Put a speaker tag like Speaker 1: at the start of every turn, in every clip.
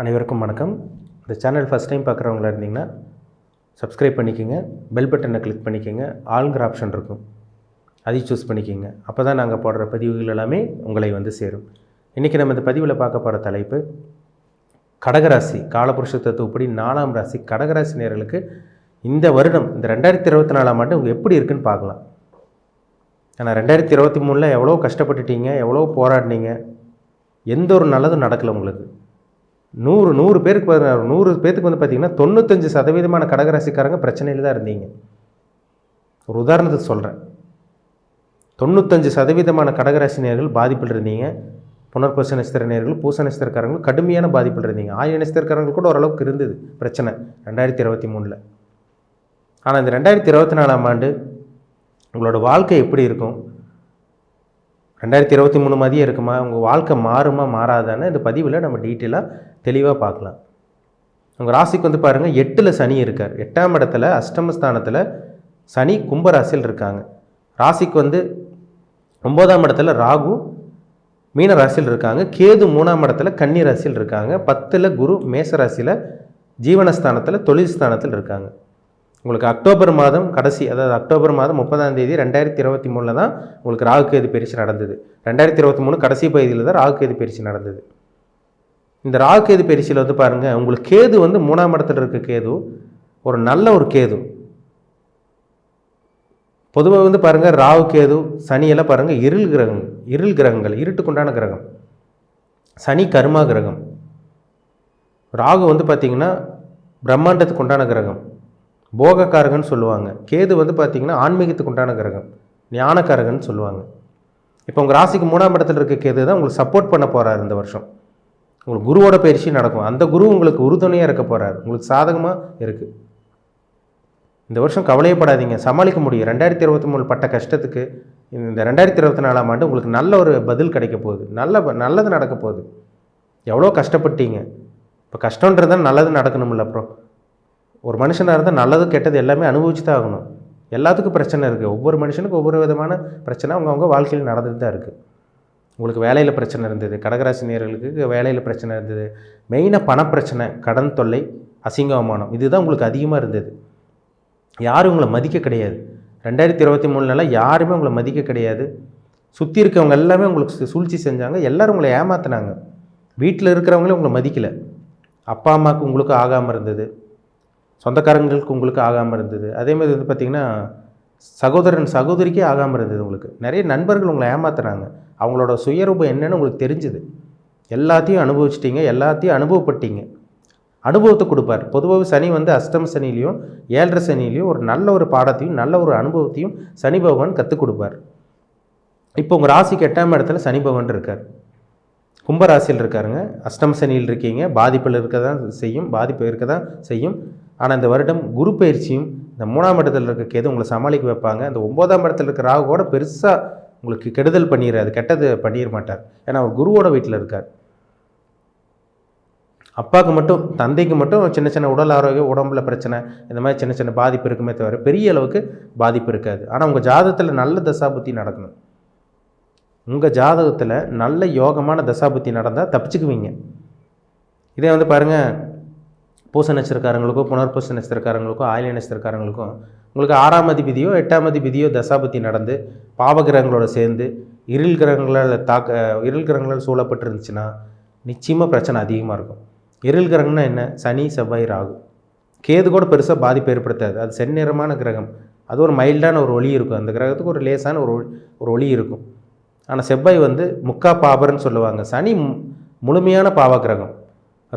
Speaker 1: அனைவருக்கும் வணக்கம். இந்த சேனல் ஃபஸ்ட் டைம் பார்க்குறவங்களா இருந்தீங்கன்னா சப்ஸ்கிரைப் பண்ணிக்கோங்க, பெல் பட்டனை கிளிக் பண்ணிக்கோங்க, ஆளுங்கிற ஆப்ஷன் இருக்கும், அதையும் சூஸ் பண்ணிக்கோங்க. அப்போ தான் நாங்கள் போடுற பதிவுகள் எல்லாமே உங்களை வந்து சேரும். இன்றைக்கி நம்ம இந்த பதிவில் பார்க்க போகிற தலைப்பு கடகராசி, காலபுருஷ தத்துவப்படி 4ஆம் ராசி கடகராசி நேயர்களுக்கு இந்த வருடம், இந்த 2024ஆம் ஆண்டு உங்கள் எப்படி இருக்குன்னு பார்க்கலாம். ஆனால் 2023 எவ்வளோ கஷ்டப்பட்டுட்டீங்க, எவ்வளோ போராடினீங்க, எந்த ஒரு நல்லதும் நடக்கலை உங்களுக்கு. 100 பேருக்கு 100 பேருக்கு வந்து பார்த்திங்கன்னா 95% கடகராசிக்காரங்க பிரச்சனையில் தான் இருந்தீங்க. ஒரு உதாரணத்துக்கு சொல்கிறேன், 95% கடகராசி நேயர்கள் பாதிப்பில் இருந்தீங்க. புனர்பூச நட்சத்திர நேயர்கள், பூச நட்சத்திரக்காரங்களும் கடுமையான பாதிப்பில் இருந்தீங்க. ஆயில நட்சத்திரக்காரங்களுக்கு கூட ஓரளவுக்கு இருந்தது பிரச்சனை 2023. ஆனால் இந்த 2024ஆம் ஆண்டு உங்களோட வாழ்க்கை எப்படி இருக்கும், 2023 மாதிரியே இருக்குமா, உங்கள் வாழ்க்கை மாறுமா மாறாதான்னு இந்த பதிவில் நம்ம டீட்டெயிலாக தெளிவாக பார்க்கலாம். உங்கள் ராசிக்கு வந்து பாருங்கள், 8ல் சனி இருக்கார். 8ஆம் இடத்துல அஷ்டமஸ்தானத்தில் சனி கும்பராசியில் இருக்காங்க. ராசிக்கு வந்து 9ஆம் இடத்துல ராகு மீன ராசியில் இருக்காங்க. கேது 3ஆம் இடத்துல கன்னி ராசியில் இருக்காங்க. 10ல் குரு மேச ராசியில் ஜீவனஸ்தானத்தில் தொழில் ஸ்தானத்தில் இருக்காங்க. உங்களுக்கு அக்டோபர் மாதம் கடைசி, அதாவது அக்டோபர் மாதம் 30ஆம் தேதி 2023 தான் உங்களுக்கு ராகு கேது பயிற்சி நடந்தது. 2023 கடைசி பகுதியில் தான் ராகு கேது பயிற்சி நடந்தது. இந்த ராகு கேது பயிற்சியில் வந்து பாருங்கள், உங்களுக்கு கேது வந்து 3ஆம் இடத்துல இருக்க கேது ஒரு நல்ல ஒரு கேது. பொதுவாக வந்து பாருங்கள், ராகு கேது சனியெல்லாம் பாருங்கள் இருள் கிரகங்கள், இருட்டுக்குண்டான கிரகம். சனி கர்மா கிரகம். ராகு வந்து பார்த்திங்கன்னா பிரம்மாண்டத்துக்கு உண்டான கிரகம், போகக்காரகன்னு சொல்லுவாங்க. கேது வந்து பார்த்திங்கன்னா ஆன்மீகத்துக்கு உண்டான கிரகம், ஞானக்காரகன்னு சொல்லுவாங்க. இப்போ உங்கள் ராசிக்கு 3ஆம் இடத்துல இருக்க கேது தான் உங்களுக்கு சப்போர்ட் பண்ண போகிறார். இந்த வருஷம் உங்களுக்கு குருவோட பயிற்சி நடக்கும். அந்த குரு உங்களுக்கு உறுதுணையாக இருக்க போகிறார், உங்களுக்கு சாதகமாக இருக்குது. இந்த வருஷம் கவலையப்படாதீங்க, சமாளிக்க முடியும். 2023 பட்ட கஷ்டத்துக்கு இந்த 2024ஆம் ஆண்டு உங்களுக்கு நல்ல ஒரு பதில் கிடைக்க போகுது, நல்லது நடக்க போகுது. எவ்வளோ கஷ்டப்பட்டீங்க, இப்போ கஷ்டன்றதான் நல்லது நடக்கணும்ல. அப்புறம் ஒரு மனுஷனாக இருந்தால் நல்லது கெட்டது எல்லாமே அனுபவிச்சு தான் ஆகணும். எல்லாத்துக்கும் பிரச்சனை இருக்குது. ஒவ்வொரு மனுஷனுக்கும் ஒவ்வொரு விதமான பிரச்சனை அவங்க வாழ்க்கையில் நடந்துட்டு தான் இருக்குது. உங்களுக்கு வேலையில் பிரச்சனை இருந்தது, கடகராசி நேயர்களுக்கு வேலையில் பிரச்சனை இருந்தது. மெயினாக பணப்பிரச்சனை, கடன் தொல்லை, அசிங்க அவமானம், இதுதான் உங்களுக்கு அதிகமாக இருந்தது. யாரும் உங்களை மதிக்க கிடையாது. 2023 யாருமே உங்களை மதிக்க கிடையாது. சுற்றி இருக்கவங்க எல்லாமே உங்களுக்கு சூழ்ச்சி செஞ்சாங்க. எல்லோரும் உங்களை ஏமாற்றினாங்க. வீட்டில் இருக்கிறவங்களே உங்களை மதிக்கலை. அப்பா அம்மாவுக்கு உங்களுக்கு ஆகாமல் இருந்தது, சொந்தக்காரங்களுக்கு உங்களுக்கு ஆகாமல் இருந்தது. அதேமாதிரி வந்து பார்த்திங்கன்னா சகோதரன் சகோதரிக்கே ஆகாமல் இருந்தது. உங்களுக்கு நிறைய நண்பர்கள் உங்களை ஏமாத்துறாங்க. அவங்களோட சுயரூபம் என்னன்னு உங்களுக்கு தெரிஞ்சுது. எல்லாத்தையும் அனுபவிச்சிட்டிங்க, எல்லாத்தையும் அனுபவப்பட்டீங்க. அனுபவத்தை கொடுப்பார். பொதுவாக சனி வந்து அஷ்டம சனிலையும் 7ரை சனிலையும் ஒரு நல்ல ஒரு பாடத்தையும் நல்ல ஒரு அனுபவத்தையும் சனி பகவான் கற்றுக் கொடுப்பார். இப்போ உங்கள் ராசிக்கு 8ஆம் இடத்துல சனி பகவான் இருக்கார், கும்பராசியில் இருக்காருங்க. அஷ்டம சனியில் இருக்கீங்க, பாதிப்பு இருக்க தான் செய்யும். ஆனால் இந்த வருடம் குரு பயிற்சியும் இந்த 3ஆம் இடத்துல இருக்க கேது உங்களை சமாளிக்க வைப்பாங்க. இந்த 9ஆம் இடத்துல இருக்க ராகு கூட பெருசாக உங்களுக்கு கெடுதல் பண்ணிடாது, கெட்டது பண்ணிட மாட்டார். ஏன்னா அவர் குருவோட வீட்டில் இருக்கார். அப்பாவுக்கு மட்டும், தந்தைக்கு மட்டும் சின்ன சின்ன உடல் ஆரோக்கியம், உடம்புல பிரச்சனை, இந்த மாதிரி சின்ன சின்ன பாதிப்பு இருக்குமே தவிர பெரிய அளவுக்கு பாதிப்பு இருக்காது. ஆனால் உங்கள் ஜாதகத்தில் நல்ல தசாபுத்தி நடக்கணும். உங்கள் ஜாதகத்தில் நல்ல யோகமான தசாபுத்தி நடந்தால் தப்பிச்சுக்குவீங்க. இதே வந்து பாருங்கள், பூச நட்சத்திரக்காரங்களுக்கும் புனர்பூச நட்சத்திரக்காரங்களுக்கும் ஆயில நட்சத்திரக்காரங்களுக்கும் உங்களுக்கு 6ஆம் அதிபதியோ 8ஆம் அதிபதியோ தசாபுத்தி நடந்து பாவகிரகங்களோட சேர்ந்து இருள் கிரகங்களால் சூழப்பட்டு இருந்துச்சுன்னா நிச்சயமாக பிரச்சனை அதிகமாக இருக்கும். இருள் கிரகம்னா என்ன? சனி செவ்வாய் ராகு. கேது கூட பெருசாக பாதிப்பு ஏற்படுத்தாது. அது செந்நிறமான கிரகம், அது ஒரு மைல்டான ஒரு ஒளி இருக்கும். அந்த கிரகத்துக்கு ஒரு லேசான ஒரு ஒளி இருக்கும். ஆனால் செவ்வாய் வந்து முக்கா பாபர்னு சொல்லுவாங்க. சனி முழுமையான பாவ கிரகம்.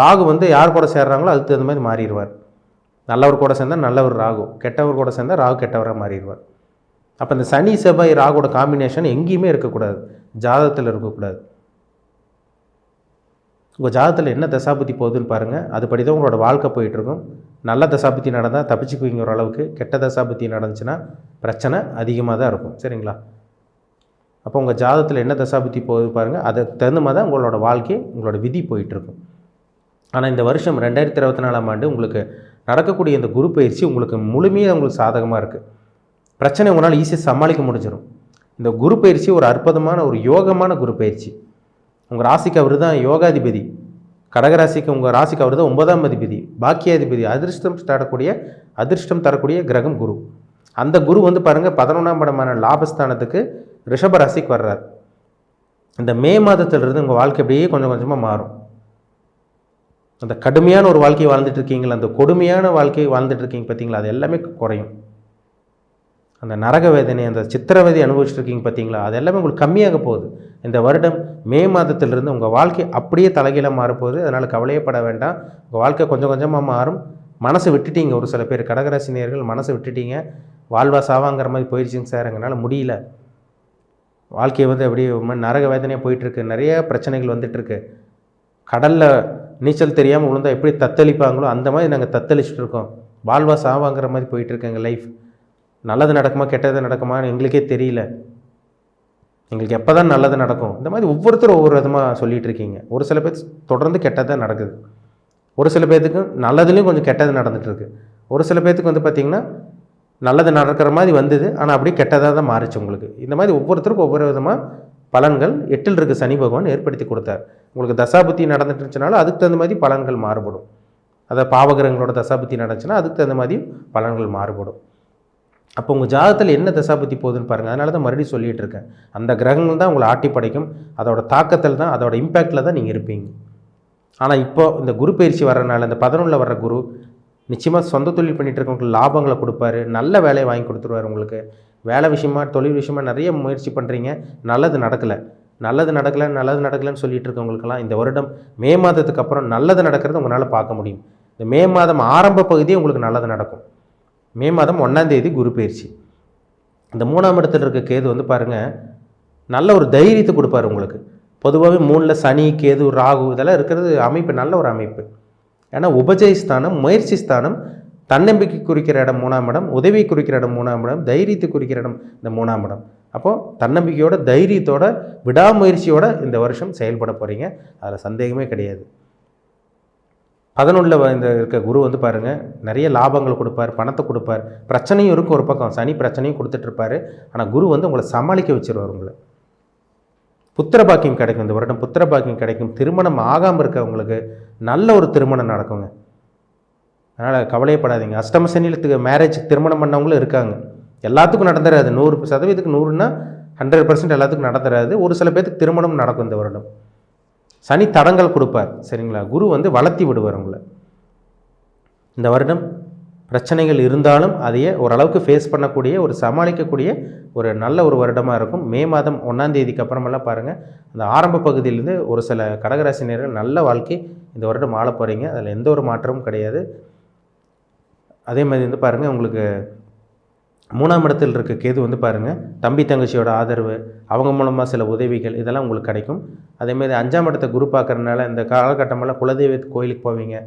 Speaker 1: ராகு வந்து யார் கூட சேர்றாங்களோ அதுக்கு தகுந்த மாதிரி மாறிடுவார். நல்லவர் கூட சேர்ந்தால் நல்லவர் ராகு, கெட்டவர் கூட சேர்ந்தால் ராகு கெட்டவராக மாறிடுவார். அப்போ இந்த சனி செவ்வாய் ராகுவோட காம்பினேஷன் எங்கேயுமே இருக்கக்கூடாது, ஜாதகத்தில் இருக்கக்கூடாது. உங்கள் ஜாதகத்தில் என்ன தசாபுத்தி போகுதுன்னு பாருங்கள், அதுபடி தான் உங்களோட வாழ்க்கை போயிட்டுருக்கும். நல்ல தசாபுத்தி நடந்தால் தப்பிச்சுக்குவீங்க ஓரளவுக்கு. கெட்ட தசாபுத்தி நடந்துச்சுன்னா பிரச்சனை அதிகமாக தான் இருக்கும். சரிங்களா? அப்போ உங்கள் ஜாதகத்தில் என்ன தசாபுத்தி போகுது பாருங்கள், அதுக்கு தகுந்த மாதிரி தான் உங்களோட வாழ்க்கை, உங்களோட விதி போயிட்டுருக்கும். ஆனால் இந்த வருஷம் 2024ஆம் ஆண்டு உங்களுக்கு நடக்கக்கூடிய இந்த குரு பயிற்சி உங்களுக்கு முழுமையாக உங்களுக்கு சாதகமாக இருக்குது. பிரச்சனை உங்களால் ஈஸியாக சமாளிக்க முடிஞ்சிடும். இந்த குரு பயிற்சி ஒரு அற்புதமான ஒரு யோகமான குரு பயிற்சி. உங்கள் ராசிக்கு அவர் தான் யோகாதிபதி, கடகராசிக்கு உங்கள் ராசிக்கு அவர் தான் 9ஆம் அதிபதி, பாக்கியாதிபதி, அதிர்ஷ்டம் தரக்கூடிய கிரகம் குரு. அந்த குரு வந்து பாருங்கள் 11ஆம் இடமான லாபஸ்தானத்துக்கு ரிஷப ராசிக்கு வர்றார். இந்த மே மாதத்திலிருந்து உங்கள் வாழ்க்கை அப்படியே கொஞ்சம் கொஞ்சமாக மாறும். அந்த கடுமையான ஒரு வாழ்க்கையை வாழ்ந்துட்டு இருக்கீங்களா, அந்த கொடுமையான வாழ்க்கையை வாழ்ந்துட்டு இருக்கீங்க பார்த்தீங்களா, அது எல்லாமே குறையும். அந்த நரக வேதனை, அந்த சித்திரவதை அனுபவிச்சுட்டு இருக்கீங்க பார்த்தீங்களா, அது எல்லாமே உங்களுக்கு கம்மியாக போகுது. இந்த வருடம் மே மாதத்திலிருந்து உங்கள் வாழ்க்கை அப்படியே தலைகீழாக மாறப்போகுது. அதனால் கவலையப்பட வேண்டாம். உங்கள் வாழ்க்கை கொஞ்சம் கொஞ்சமாக மாறும். மனசை விட்டுட்டீங்க. ஒரு சில பேர் கடகராசி நேயர்கள் மனசை விட்டுட்டீங்க. வாழ்வா சாவாங்கிற மாதிரி போயிடுச்சுங்க சார், எங்களால் முடியல, வாழ்க்கையை வந்து அப்படியே நரக வேதனையாக போயிட்டுருக்கு, நிறைய பிரச்சனைகள் வந்துட்டுருக்கு, கடலில் நீச்சல் தெரியாமல் விழுந்தால் எப்படி தத்தளிப்பாங்களோ அந்த மாதிரி நாங்கள் தத்தளிச்சுட்டு இருக்கோம், வாழ்வா சாவாங்கிற மாதிரி போயிட்டுருக்கு எங்கள் லைஃப், நல்லது நடக்குமா கெட்டது நடக்குமா எங்களுக்கே தெரியல, எங்களுக்கு எப்போ தான் நல்லது நடக்கும், இந்த மாதிரி ஒவ்வொருத்தரும் ஒவ்வொரு விதமாக சொல்லிகிட்டு இருக்கீங்க. ஒரு சில பேர் தொடர்ந்து கெட்டதாக நடக்குது, ஒரு சில பேர்த்துக்கு நல்லதுலேயும் கொஞ்சம் கெட்டது நடந்துகிட்ருக்கு, ஒரு சில பேர்த்துக்கு வந்து பார்த்திங்கன்னா நல்லது நடக்கிற மாதிரி வந்தது ஆனால் அப்படியே கெட்டதாக தான் மாறிச்சு உங்களுக்கு. இந்த மாதிரி ஒவ்வொருத்தருக்கும் ஒவ்வொரு விதமாக பலன்கள் 8ல் இருக்க சனி பகவான் ஏற்படுத்தி கொடுத்தார். உங்களுக்கு தசாபுத்தி நடந்துட்டு இருந்துச்சுனாலும் அதுக்கு தகுந்த மாதிரி பலன்கள் மாறுபடும். அதாவது பாவகிரகங்களோட தசாபுத்தி நடந்துச்சுன்னா அதுக்கு தகுந்த மாதிரி பலன்கள் மாறுபடும். அப்போ உங்கள் ஜாதகத்தில் என்ன தசாபுத்தி போகுதுன்னு பாருங்கள். அதனால தான் மறுபடியும் சொல்லிகிட்டு இருக்கேன், அந்த கிரகங்கள் தான் உங்களை ஆட்டி படைக்கும், அதோட தாக்கத்தில் தான், அதோட இம்பேக்டில் தான் நீங்கள் இருப்பீங்க. ஆனால் இப்போது இந்த குரு பயிற்சி வர்றதுனால, இந்த 11ல் வர்ற குரு நிச்சயமாக சொந்த தொழில் பண்ணிகிட்டு இருக்கவங்களுக்கு லாபங்களை கொடுப்பாரு, நல்ல வேலையை வாங்கி கொடுத்துருவார் உங்களுக்கு. வேலை விஷயமா தொழில் விஷயமா நிறைய முயற்சி பண்ணுறீங்க, நல்லது நடக்கலைன்னு சொல்லிட்டு இருக்கவங்களுக்கெல்லாம் இந்த வருடம் மே மாதத்துக்கு அப்புறம் நல்லது நடக்கிறது உங்களால் பார்க்க முடியும். இந்த மே மாதம் ஆரம்ப பகுதியே உங்களுக்கு நல்லது நடக்கும். மே மாதம் 1ஆம் தேதி குரு பயிற்சி. இந்த 3ஆம் இடத்துல இருக்க கேது வந்து பாருங்கள் நல்ல ஒரு தைரியத்தை கொடுப்பார் உங்களுக்கு. பொதுவாகவே 3ல் சனி, கேது, ராகு இதெல்லாம் இருக்கிறது அமைப்பு நல்ல ஒரு அமைப்பு. ஏன்னா உபஜய ஸ்தானம், முயற்சி ஸ்தானம், தன்னம்பிக்கை குறிக்கிற இடம் 3ஆம் இடம், உதவி குறிக்கிற இடம் 3ஆம் இடம், தைரியத்தை குறிக்கிற இடம் இந்த 3ஆம் இடம். அப்போது தன்னம்பிக்கையோட, தைரியத்தோட, விடாமுயற்சியோட இந்த வருஷம் செயல்பட போகிறீங்க, அதில் சந்தேகமே கிடையாது. 11ல் இந்த இருக்க குரு வந்து பாருங்கள் நிறைய லாபங்கள் கொடுப்பார், பணத்தை கொடுப்பார், பிரச்சனையும் இருக்கும் ஒரு பக்கம், சனி பிரச்சனையும் கொடுத்துட்ருப்பார். ஆனால் குரு வந்து உங்களை சமாளிக்க வச்சுருவார். உங்களை புத்திர பாக்கியம் கிடைக்கும், இந்த வருடம் புத்திர பாக்கியம் கிடைக்கும். திருமணம் ஆகாமல் இருக்கவங்களுக்கு நல்ல ஒரு திருமணம் நடக்குங்க, அதனால் கவலையப்படாதீங்க. அஷ்டம சனியில் மேரேஜ் திருமணம் பண்ணவங்களும் இருக்காங்க. எல்லாத்துக்கும் நடந்துடாது, 100% 100ன்னா 100% எல்லாத்துக்கும் நடந்துடாது. ஒரு சில பேருக்கு திருமணம் நடக்கும் இந்த வருடம். சனி தடங்கள் கொடுப்பார், சரிங்களா. குரு வந்து வளர்த்தி விடுவார் உங்களை. இந்த வருடம் பிரச்சனைகள் இருந்தாலும் அதையே ஓரளவுக்கு ஃபேஸ் பண்ணக்கூடிய, ஒரு சமாளிக்கக்கூடிய ஒரு நல்ல ஒரு வருடமாக இருக்கும். மே மாதம் 1ஆம் தேதிக்கு அப்புறமெல்லாம் பாருங்கள், அந்த ஆரம்ப பகுதியிலேருந்து ஒரு சில கடகராசினியர்கள் நல்ல வாழ்க்கை இந்த வருடம் ஆள போகிறீங்க, அதில் எந்த ஒரு மாற்றமும் கிடையாது. அதே மாதிரி வந்து பாருங்கள் உங்களுக்கு 3ஆம் இடத்தில் இருக்க கேது வந்து பாருங்கள் தம்பி தங்கச்சியோட ஆதரவு, அவங்க மூலமாக சில உதவிகள் இதெல்லாம் உங்களுக்கு கிடைக்கும். அதேமாதிரி 5ஆம் இடத்தை குரு பார்க்குறதுனால இந்த காலகட்டமெல்லாம் குலதெய்வ கோயிலுக்கு போவீங்க.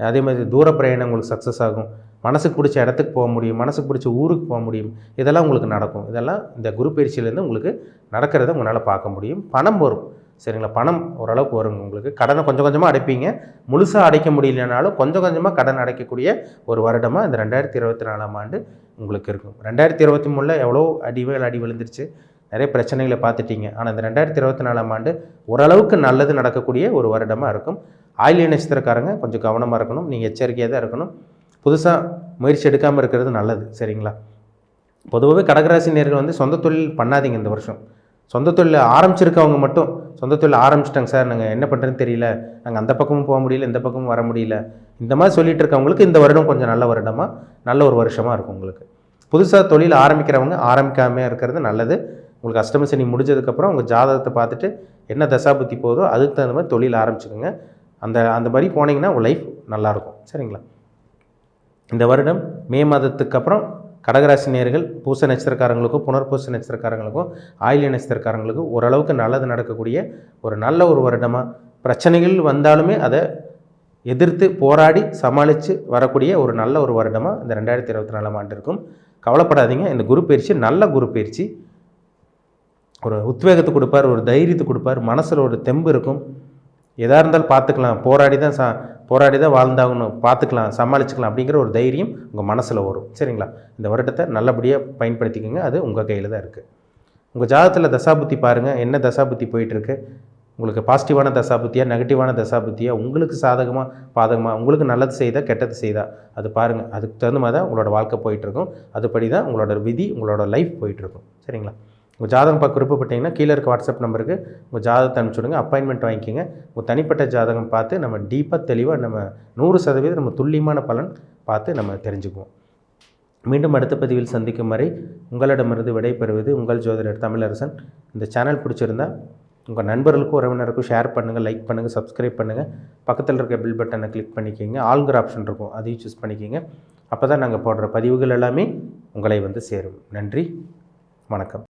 Speaker 1: அதே மாதிரி தூர பிரயாணம் உங்களுக்கு சக்ஸஸ் ஆகும், மனசுக்கு பிடிச்ச இடத்துக்கு போக முடியும், மனசுக்கு பிடிச்ச ஊருக்கு போக முடியும், இதெல்லாம் உங்களுக்கு நடக்கும். இதெல்லாம் இந்த குரு பயிற்சியிலேருந்து உங்களுக்கு நடக்கிறத உங்களால் பார்க்க முடியும். பணம் வரும், சரிங்களா. பணம் ஓரளவுக்கு வருங்க உங்களுக்கு. கடனை கொஞ்சம் கொஞ்சமாக அடைப்பீங்க, முழுசாக அடைக்க முடியலனாலும் கொஞ்சம் கொஞ்சமாக கடன் அடைக்கக்கூடிய ஒரு வருடமாக இந்த 2024ஆம் ஆண்டு உங்களுக்கு இருக்கும். 2023ல் எவ்வளோ அடி விழுந்துருச்சு, நிறைய பிரச்சனைகளை பார்த்துட்டீங்க. ஆனால் இந்த 2024ஆம் ஆண்டு ஓரளவுக்கு நல்லது நடக்கக்கூடிய ஒரு வருடமாக இருக்கும். ஆயில்ய நட்சத்திரக்காரங்க கொஞ்சம் கவனமாக இருக்கணும், நீங்கள் எச்சரிக்கையாக தான் இருக்கணும். புதுசாக முயற்சி எடுக்காமல் இருக்கிறது நல்லது, சரிங்களா. பொதுவாகவே கடகராசி நேர்கள் வந்து சொந்த தொழில் பண்ணாதீங்க இந்த வருஷம். சொந்த தொழில் ஆரம்பிச்சிருக்கவங்க மட்டும், சொந்த தொழில் ஆரம்பிச்சிட்டாங்க சார், நாங்கள் என்ன பண்ணுறதுன்னு தெரியல, நாங்கள் அந்த பக்கமும் போக முடியல, இந்த பக்கமும் வர முடியல, இந்த மாதிரி சொல்லிட்டு இருக்கவங்களுக்கு இந்த வருடம் கொஞ்சம் நல்ல வருடமாக, நல்ல ஒரு வருஷமாக இருக்கும் உங்களுக்கு. புதுசாக தொழில் ஆரம்பிக்கிறவங்க ஆரம்பிக்காமல் இருக்கிறது நல்லது. உங்களுக்கு அஷ்டம சனி முடிஞ்சதுக்கப்புறம் உங்கள் ஜாதகத்தை பார்த்துட்டு என்ன தசாபுத்தி போதோ அதுக்கு தகுந்த மாதிரி தொழில் ஆரம்பிச்சுக்கோங்க. அந்த மாதிரி போனீங்கன்னா உங்கள் லைஃப் நல்லாயிருக்கும், சரிங்களா. இந்த வருடம் மே மாதத்துக்கு அப்புறம் கடகராசி நேயர்கள் பூச நட்சத்திரக்காரங்களுக்கும் புனர்பூச நட்சத்திரக்காரங்களுக்கும் ஆயில்ய நட்சத்திரக்காரங்களுக்கும் ஓரளவுக்கு நல்லது நடக்கக்கூடிய ஒரு நல்ல ஒரு வருடமாக, பிரச்சனைகள் வந்தாலுமே அதை எதிர்த்து போராடி சமாளித்து வரக்கூடிய ஒரு நல்ல ஒரு வருடமாக இந்த 2024ஆம் ஆண்டு இருக்கும். கவலைப்படாதீங்க, இந்த குரு பயிற்சி நல்ல குரு பயிற்சி. ஒரு உத்வேகத்தை கொடுப்பார், ஒரு தைரியத்தை கொடுப்பார், மனசில் ஒரு தெம்பு இருக்கும். எதாக இருந்தாலும் பார்த்துக்கலாம், போராடி தான் வாழ்ந்தாகணும், பார்த்துக்கலாம், சமாளிச்சுக்கலாம் அப்படிங்கிற ஒரு தைரியம் உங்கள் மனசில் வரும், சரிங்களா. இந்த வருடத்தை நல்லபடியாக பயன்படுத்திக்கோங்க, அது உங்கள் கையில் தான் இருக்குது. உங்கள் ஜாதகத்தில் தசாபுத்தி பாருங்கள், என்ன தசாபுத்தி போயிட்டுருக்கு, உங்களுக்கு பாசிட்டிவான தசாபுத்தியா நெகட்டிவான தசாபுத்தியா, உங்களுக்கு சாதகமாக பாதகமாக, உங்களுக்கு நல்லது செய்தா கெட்டது செய்தா அது பாருங்கள். அதுக்கு தகுந்த மாதிரி தான் உங்களோட வாழ்க்கை போயிட்டுருக்கும். அதுபடி தான் உங்களோட விதி உங்களோட லைஃப் போயிட்டுருக்கும். சரிங்களா? உங்கள் ஜாதகம் பார்க்க விருப்பப்பட்டீங்கன்னா கீழே இருக்க வாட்ஸ்அப் நம்பருக்கு உங்கள் ஜாதகத்தை அனுப்பிச்சுடுங்க. அப்பாயின்மெண்ட் வாங்கிக்கோங்க. உங்கள் தனிப்பட்ட ஜாதகம் பார்த்து நம்ம டீப்பாக தெளிவாக நம்ம 100% நம்ம துல்லியமான பலன் பார்த்து நம்ம தெரிஞ்சுக்குவோம். மீண்டும் அடுத்த பதிவில் சந்திக்கும் வரை உங்களிடமிருந்து விடைபெறுவது உங்கள் ஜோதிடர் தமிழரசன். இந்த சேனல் பிடிச்சிருந்தா உங்கள் நண்பர்களுக்கும் உறவினருக்கும் ஷேர் பண்ணுங்கள், லைக் பண்ணுங்கள், சப்ஸ்கிரைப் பண்ணுங்கள். பக்கத்தில் இருக்க பில் பட்டனை கிளிக் பண்ணிக்கிங்க. ஆல்கிற ஆப்ஷன் இருக்கும், அதையும் சூஸ் பண்ணிக்கிங்க. அப்போ தான் நாங்கள் போடுற பதிவுகள் எல்லாமே உங்களை வந்து சேரும். நன்றி, வணக்கம்.